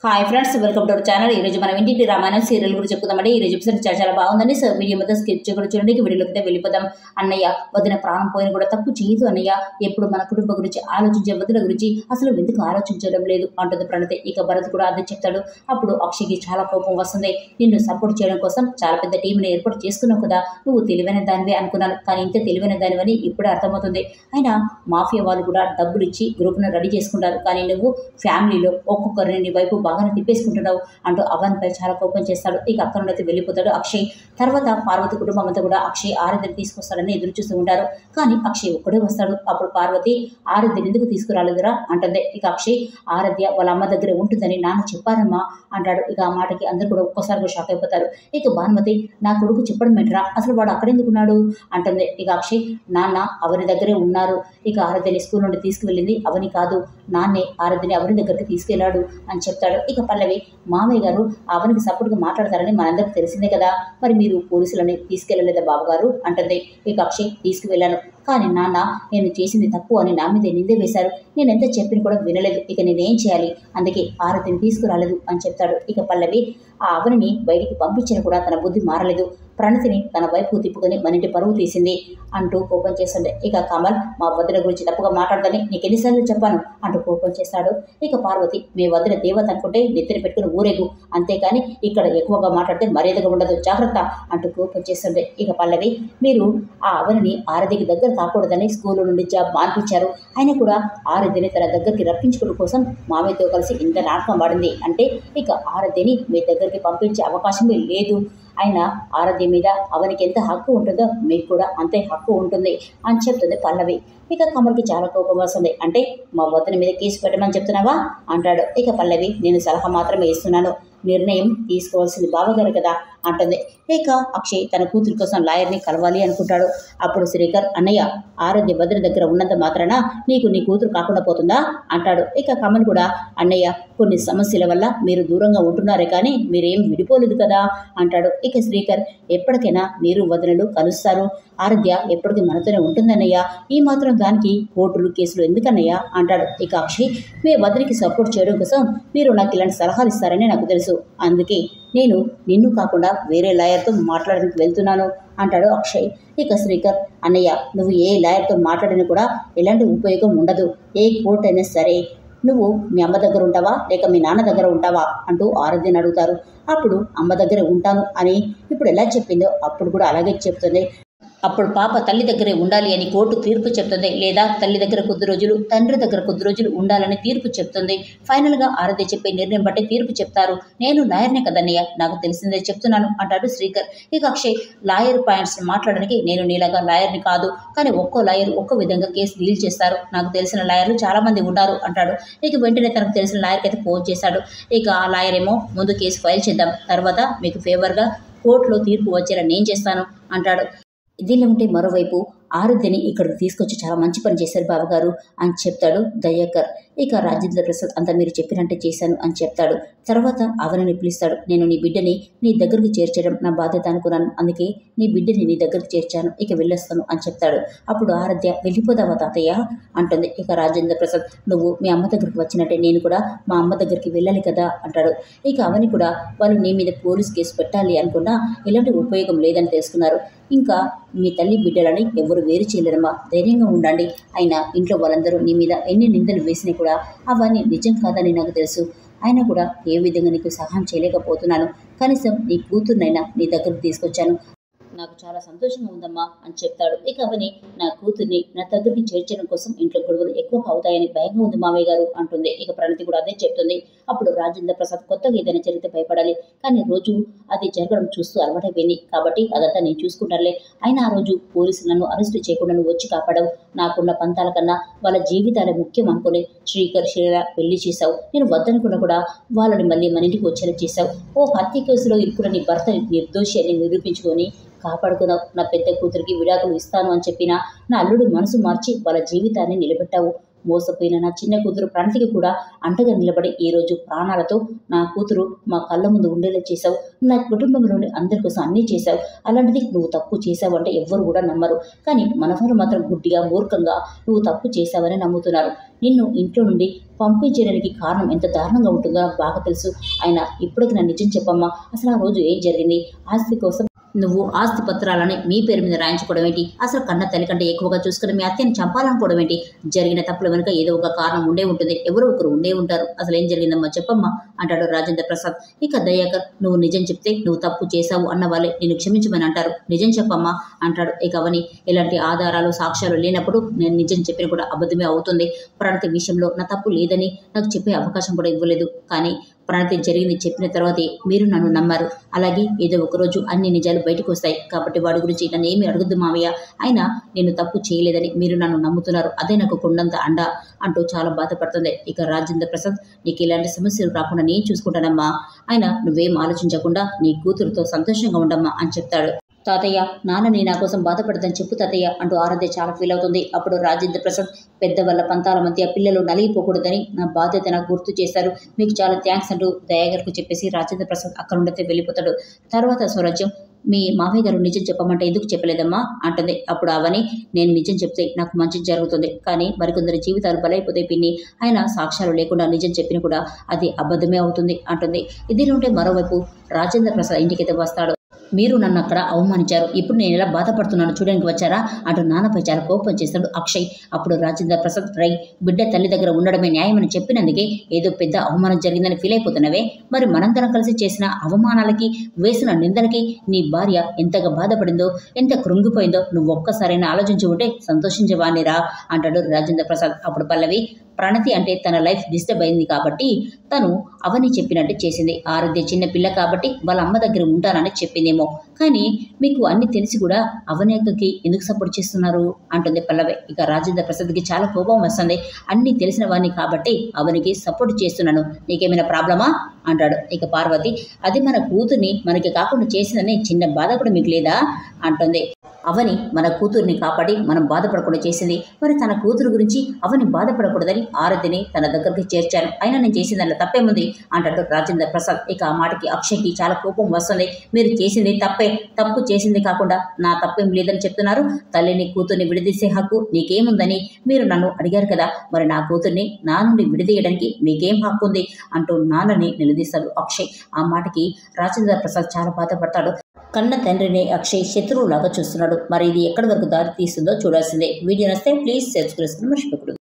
Hi friends, welcome to our channel. ఈ రోజు మనం ఇంటి రామాయణం సీరియల్ గురించి చెప్పుకుందామండి. ఈ రోజు ఎపిసోడ్ చాలా బాగుందండి. సో వీడియో మొత్తం స్కిప్ చేయకుండా చూడండి. వీడియోలోకి వెళ్ళిపోదాం. అన్నయ్య వదిన ప్రాణం పోయిన కూడా తప్పు చేయదు అన్నయ్య. ఎప్పుడు మన కుటుంబం గురించి ఆలోచించే వదిన గురించి అసలు ఎందుకు ఆలోచించడం లేదు అంటుంది ప్రణతి. ఇక భరత్ కూడా అదే చెప్తాడు. అప్పుడు అక్షయ్కి చాలా కోపం వస్తుంది. నిన్ను సపోర్ట్ చేయడం కోసం చాలా పెద్ద టీంని ఏర్పాటు చేసుకున్నావు కదా, నువ్వు తెలివైన దానివే అనుకున్నాను, కానీ ఇంత తెలివైన దానివని ఇప్పుడే అర్థమవుతుంది. అయినా మాఫియా వాళ్ళు కూడా డబ్బులు ఇచ్చి గ్రూప్ను రెడీ చేసుకుంటారు, కానీ నువ్వు ఫ్యామిలీలో ఒక్కొక్కరిని నీ వైపు బాగానే తిప్పేసుకుంటున్నావు అంటూ అవన్పై చాలా కోపం చేస్తాడు. ఇక అక్కడ నుండి వెళ్ళిపోతాడు అక్షయ్. తర్వాత పార్వతి కుటుంబం అంతా కూడా అక్షయ్ ఆరాధ్యని తీసుకొస్తాడని ఎదురు చూస్తూ ఉంటారు. కానీ అక్షయ్ ఒక్కడే వస్తాడు. అప్పుడు పార్వతి ఆరాధ్యని ఎందుకు తీసుకురాలేదురా అంటుంది. ఇక అక్షయ్ ఆరాధ్య వాళ్ళ అమ్మ దగ్గరే ఉంటుందని నాన్న చెప్పారమ్మా అంటాడు. ఇక ఆ మాటకి అందరూ కూడా ఒక్కసారిగా షాక్ అయిపోతారు. ఇక భానుమతి నా కొడుకు చెప్పడం ఏంట్రా, అసలు వాడు అక్కడెందుకున్నాడు అంటుంది. ఇక అక్షయ్ నాన్న అవని దగ్గరే ఉన్నారు, ఇక ఆరాధ్యని స్కూల్ నుండి తీసుకువెళ్ళింది అవని కాదు, నాన్నే ఆరాధ్యని అవని దగ్గరికి తీసుకెళ్లాడు అని చెప్తాడు. ఇక పల్లవి మామయ్య గారు అవనికి సపోర్ట్గా మాట్లాడతారని మనందరికి తెలిసిందే కదా, మరి మీరు పోలీసులని తీసుకెళ్లలేదా బావగారు అంటుంది. ఇక అక్షయ్ తీసుకువెళ్ళాను, కానీ నాన్న నేను చేసింది తప్పు అని నా మీద నిందే వేశారు, నేను ఎంత చెప్పిన కూడా వినలేదు, ఇక నేనేం చేయాలి, అందుకే ఆరతిని తీసుకురాలేదు అని చెప్తాడు. ఇక పల్లవి ఆ అవనిని బయటికి పంపించిన కూడా తన బుద్ధి మారలేదు, ప్రణతిని తన వైపు తిప్పుకొని మన ఇంటి పరువు తీసింది అంటూ కోపం చేస్తుంది. ఇక కమల్ మా వదిన గురించి తప్పుగా మాట్లాడదని నీకు ఎన్నిసార్లు చెప్పాను అంటూ కోపం చేస్తాడు. ఇక పార్వతి మీ వదిన దేవత అనుకుంటే నెత్తిన పెట్టుకుని ఊరేగు, అంతేకాని ఇక్కడ ఎక్కువగా మాట్లాడితే మర్యాదగా ఉండదు, జాగ్రత్త అంటూ కోపం చేస్తుంది. ఇక పల్లవి మీరు ఆ అవనిని ఆరతికి దగ్గర కాకూడదని స్కూల్ నుండి జాబ్ మాన్పించారు, ఆయన కూడా ఆరతిని తన దగ్గరికి రప్పించుకోవడం కోసం మామయ్యతో కలిసి ఇంత నాటకం పడింది అంటే ఇక ఆరతిని మీ దగ్గరికి పంపించే అవకాశమే లేదు, అయినా ఆరాధ్య మీద అవనికి ఎంత హక్కు ఉంటుందో మీకు కూడా అంతే హక్కు ఉంటుంది అని చెప్తుంది పల్లవి. ఇక కమల్కి చాలా కోపం వస్తుంది. అంటే మా వదిన మీద కేసు పెట్టమని చెప్తున్నావా అంటాడు. ఇక పల్లవి నేను సలహా మాత్రమే ఇస్తున్నాను, నిర్ణయం తీసుకోవాల్సింది బావగారు కదా అంటుంది. ఇక అక్షయ్ తన కూతురి కోసం లాయర్ని కలవాలి అనుకుంటాడు. అప్పుడు శ్రీకర్ అన్నయ్య ఆరోగ్య భద్ర దగ్గర ఉన్నంత మాత్రాన నీకు నీ కూతురు కాకుండా పోతుందా అంటాడు. ఇక కమల్ కూడా అన్నయ్య కొన్ని సమస్యల వల్ల మీరు దూరంగా ఉంటున్నారే కానీ మీరేం విడిపోలేదు కదా అంటాడు. ఇక శ్రీకర్ ఎప్పటికైనా మీరు వదినలు కలుస్తారు, ఆరాధ్య ఎప్పటికీ మనతోనే ఉంటుందన్నయ్య, ఈ మాత్రం దానికి కోర్టులు కేసులు ఎందుకన్నయ్య అంటాడు. ఇక అక్షయ్ మీ వదినికి సపోర్ట్ చేయడం కోసం మీరు నాకు ఇలాంటి సలహాలు ఇస్తారని నాకు తెలుసు, అందుకే నేను నిన్ను కాకుండా వేరే లాయర్తో మాట్లాడడానికి వెళ్తున్నాను అంటాడు అక్షయ్. ఇక శ్రీకర్ అన్నయ్య నువ్వు ఏ లాయర్తో మాట్లాడినా కూడా ఎలాంటి ఉపయోగం ఉండదు, ఏ కోర్టు అయినా సరే నువ్వు మీ అమ్మ దగ్గర ఉంటావా లేక మీ నాన్న దగ్గర ఉంటావా అంటూ ఆరాధ్యని అడుగుతారు. అప్పుడు అమ్మ దగ్గరే ఉంటాను అని ఇప్పుడు ఎలా చెప్పిందో అప్పుడు కూడా అలాగే చెప్తుంది. అప్పుడు పాప తల్లి దగ్గరే ఉండాలి అని కోర్టు తీర్పు చెప్తుంది, లేదా తల్లి దగ్గర కొద్ది రోజులు తండ్రి దగ్గర కొద్ది రోజులు ఉండాలని తీర్పు చెప్తుంది. ఫైనల్గా ఆరాధ్య చెప్పే నిర్ణయం బట్టి తీర్పు చెప్తారు. నేను లాయర్నే కదన్నయ్య, నాకు తెలిసిందే చెప్తున్నాను అంటాడు శ్రీకర్. ఇక అక్షయ్ లాయర్ పాయింట్స్ మాట్లాడడానికి నేను నీలాగా లాయర్ని కాదు, కానీ ఒక్కో లాయర్ ఒక్కో విధంగా కేసు డీల్ చేస్తారు, నాకు తెలిసిన లాయర్లు చాలామంది ఉన్నారు అంటాడు. ఇక వెంటనే తనకు తెలిసిన లాయర్కి అయితే ఫోన్ చేశాడు. ఇక ఆ లాయర్ ఏమో ముందు కేసు ఫైల్ చేద్దాం, తర్వాత మీకు ఫేవర్గా కోర్టులో తీర్పు వచ్చేలా నేను చేస్తాను అంటాడు. ఇదిలా ఉంటే మరోవైపు ఆరాధ్యని ఇక్కడికి తీసుకొచ్చి చాలా మంచి పని చేశారు బావగారు అని చెప్తాడు దయాకర్. ఇక రాజేంద్ర ప్రసాద్ అంతా మీరు చెప్పినట్టే చేశాను అని చెప్తాడు. తర్వాత అవనిని పిలుస్తాడు. నేను నీ బిడ్డని నీ దగ్గరికి చేర్చడం నా బాధ్యత అనుకున్నాను, అందుకే నీ బిడ్డని నీ దగ్గరికి చేర్చాను, ఇక వెళ్ళొస్తాను అని చెప్తాడు. అప్పుడు ఆరాధ్య వెళ్ళిపోదావా తాతయ్య అంటుంది. ఇక రాజేంద్ర ప్రసాద్ నువ్వు మీ అమ్మ దగ్గరికి వచ్చినట్టే నేను కూడా మా అమ్మ దగ్గరికి వెళ్ళాలి కదా అంటాడు. ఇక అవని కూడా వాళ్ళు నీ మీద పోలీస్ కేసు పెట్టాలి అనుకున్నా ఎలాంటి ఉపయోగం లేదని తెలుసుకున్నారు, ఇంకా మీ తల్లి బిడ్డలని ఎవరు వేరు చేయలేరమ్మా, ధైర్యంగా ఉండండి, అయినా ఇంట్లో వాళ్ళందరూ నీ మీద ఎన్ని నిందలు వేసినా కూడా అవన్నీ నిజం కాదని నాకు తెలుసు, అయినా కూడా ఏ విధంగా నీకు సహాయం చేయలేకపోతున్నాను, కనీసం నీ కూతుర్నైనా నీ దగ్గరకు తీసుకొచ్చాను, నాకు చాలా సంతోషంగా ఉందమ్మా అని చెప్తాడు. ఇక అవని నా కూతుర్ని నా దగ్గరికి చేర్చడం కోసం ఇంట్లో గొడవలు ఎక్కువ అవుతాయని భయంగా ఉంది మామయ్య గారు అంటుంది. ఇక ప్రణతి కూడా అదే చెప్తుంది. అప్పుడు రాజేంద్ర ప్రసాద్ కొత్తగా ఏదైనా జరిగితే భయపడాలి, కానీ రోజు అది జరగడం చూస్తూ అలవాటైపోయింది కాబట్టి అదంతా నేను చూసుకుంటానులే, అయినా ఆ రోజు పోలీసులు నన్ను అరెస్టు చేయకుండా నువ్వు వచ్చి కాపాడవు, నాకున్న పంతాల కన్నా వాళ్ళ జీవితాలే ముఖ్యం అనుకుని శ్రీకర్ శ్రీల పెళ్లి చేశావు, నేను వద్దనుకున్నా కూడా వాళ్ళని మళ్ళీ మన ఇంటికి వచ్చేలా చేశావు, ఓ హత్య కేసులో ఇరుక్కున్న నీ భర్త నిర్దోషి అని నిరూపించుకొని కాపాడుకున్నావు, నా పెద్ద కూతురికి విడాకులు ఇస్తాను అని చెప్పినా నా అల్లుడు మనసు మార్చి వాళ్ళ జీవితాన్ని నిలబెట్టావు, మోసపోయిన నా చిన్న కూతురు ప్రణతికి కూడా అంటగా నిలబడి ఈరోజు ప్రాణాలతో నా కూతురు మా కళ్ళ ముందు ఉండేలా చేశావు. నా కుటుంబంలోని అందరి కోసం అన్నీ చేశావు. అలాంటిది నువ్వు తప్పు చేశావు అంటే ఎవ్వరు కూడా నమ్మరు. కానీ మన వాళ్ళు మాత్రం గుడ్డిగా మూర్ఖంగా నువ్వు తప్పు చేశావని నమ్ముతున్నారు. నిన్ను ఇంట్లో నుండి పంపించడానికి కారణం ఎంత దారుణంగా ఉంటుందో నాకు బాగా తెలుసు. అయినా ఇప్పటికి నా నిజం చెప్పమ్మా, అసలు ఆ రోజు ఏం జరిగింది? ఆస్తి కోసం నువ్వు ఆస్తి పత్రాలని మీ పేరు మీద రాయించుకోవడం ఏంటి? అసలు కన్న తల్లి కంటే ఎక్కువగా చూసుకుని మీ అత్తని చంపాలనుకోవడం ఏంటి? జరిగిన తప్పుల వెనుక ఏదో ఒక కారణం ఉండే ఉంటుంది. ఎవరో ఒకరు ఉండే ఉంటారు. అసలు ఏం జరిగిందమ్మా చెప్పమ్మా అంటాడు రాజేంద్ర ప్రసాద్. ఇక దయాకర్, నువ్వు నిజం చెప్తే నువ్వు తప్పు చేశావు అన్న వాళ్ళే నేను క్షమించమని అంటారు. నిజం చెప్పమ్మా అంటాడు. ఇక అవని, ఎలాంటి ఆధారాలు సాక్ష్యాలు లేనప్పుడు నేను నిజం చెప్పిన కూడా అబద్ధమే అవుతుంది. ప్రణతి విషయంలో నా తప్పు లేదని నాకు చెప్పే అవకాశం కూడా ఇవ్వలేదు. కానీ ప్రణతి జరిగింది చెప్పిన తర్వాతే మీరు నన్ను నమ్మారు. అలాగే ఏదో ఒకరోజు అన్ని నిజాలు బయటకు వస్తాయి. కాబట్టి వాడి గురించి నన్ను ఏమీ అడగద్దు మావయ్య. అయినా నేను తప్పు చేయలేదని మీరు నన్ను నమ్ముతున్నారు. అదే నాకు కొండంత అండ అంటూ చాలా బాధపడుతుంది. ఇక రాజేంద్ర ప్రసాద్, నీకు ఇలాంటి సమస్యలు రాకుండా నేను చూసుకుంటానమ్మా. అయినా నువ్వేం ఆలోచించకుండా నీ కూతురుతో సంతోషంగా ఉండమ్మా అని చెప్తాడు. తాతయ్య, నాన్నని నా కోసం బాధపడదని చెప్పు తాతయ్య అంటూ ఆరాధ్య చాలా ఫీల్ అవుతుంది. అప్పుడు రాజేంద్ర ప్రసాద్, పెద్దవాళ్ళ పంతాల మధ్య పిల్లలు నలిగిపోకూడదని నా బాధ్యత నాకు గుర్తు చేశారు. మీకు చాలా థ్యాంక్స్ అంటూ దయాగర్కు చెప్పేసి రాజేంద్ర ప్రసాద్ అక్కడ ఉండైతే వెళ్ళిపోతాడు. తర్వాత స్వరాజ్యం, మీ మామయ్య గారు నిజం చెప్పమంటే ఎందుకు చెప్పలేదమ్మా అంటుంది. అప్పుడు అవని, నేను నిజం చెప్తే నాకు మంచి జరుగుతుంది. కానీ మరికొందరి జీవితాలు బలైపోతాయి పిన్ని. అయినా సాక్ష్యాలు లేకుండా నిజం చెప్పిన కూడా అది అబద్ధమే అవుతుంది అంటుంది. ఇదిలోంటే మరోవైపు రాజేంద్ర ప్రసాద్ ఇంటికైతే వస్తాడు. మీరు నన్ను అక్కడ అవమానించారు, ఇప్పుడు నేను ఎలా బాధపడుతున్నాను చూడడానికి వచ్చారా అంటూ నాన్నపై చాలా కోపం చేస్తాడు అక్షయ్. అప్పుడు రాజేంద్ర ప్రసాద్, రై, బిడ్డ తల్లి దగ్గర ఉండడమే న్యాయమని చెప్పినందుకే ఏదో పెద్ద అవమానం జరిగిందని ఫీల్ అయిపోతున్నావే. మరి మనందరం కలిసి చేసిన అవమానాలకి, వేసిన నిందలకి నీ భార్య ఎంతగా బాధపడిందో, ఎంత కృంగిపోయిందో నువ్వు ఒక్కసారైనా ఆలోచించి ఉంటే సంతోషించవానిరా అంటాడు రాజేంద్ర ప్రసాద్. అప్పుడు పల్లవి, ప్రణతి అంటే తన లైఫ్ డిస్టర్బ్ అయింది కాబట్టి తను అవని చెప్పినట్టు చేసింది. ఆరాధ్య చిన్న పిల్ల కాబట్టి వాళ్ళ అమ్మ దగ్గర ఉంటానని చెప్పిందేమో. కానీ మీకు అన్ని తెలిసి కూడా అవనేకకి ఎందుకు సపోర్ట్ చేస్తున్నారు అంటుంది పల్లవి. ఇక రాజేంద్ర ప్రసాద్కి చాలా కోపం వస్తుంది. అన్నీ తెలిసిన వాడిని కాబట్టి అవనికి సపోర్ట్ చేస్తున్నాను, నీకేమైనా ప్రాబ్లమా అంటాడు. ఇక పార్వతి, అది మన కూతుర్ని మనకి కాకుండా చేసిందని చిన్న బాధ కూడా మీకు లేదా అంటుంది. అవని మన కూతుర్ని కాపాడి మనం బాధపడకుండా చేసింది. మరి తన కూతురు గురించి అవని బాధపడకూడదని ఆరాధ్యని తన దగ్గరికి చేర్చాను. అయినా నేను చేసిందన్న తప్పేముంది అంటాడు రాజేంద్ర ప్రసాద్. ఇక ఆ మాటకి అక్షయ్కి చాలా కోపం వస్తుంది. మీరు చేసింది తప్పే, తప్పు చేసింది కాకుండా నా తప్పేం లేదని చెప్తున్నారు. తల్లిని కూతుర్ని విడదీసే హక్కు నీకేముందని మీరు నన్ను అడిగారు కదా, మరి నా కూతుర్ని నా నుండి విడదీయడానికి మీకేం హక్కు ఉంది అంటూ నాన్నని నిలదీస్తాడు అక్షయ్. ఆ మాటకి రాజేంద్ర ప్రసాద్ చాలా బాధపడతాడు. కన్న తండ్రిని అక్షయ్ శత్రువులాగా చూస్తున్నాడు. మరి ఇది ఎక్కడి వరకు దారి తీస్తుందో చూడాల్సిందే. వీడియో నచ్చితే ప్లీజ్ సబ్స్క్రైబ్ చేసుకోవడం మర్చిపోకూడదు.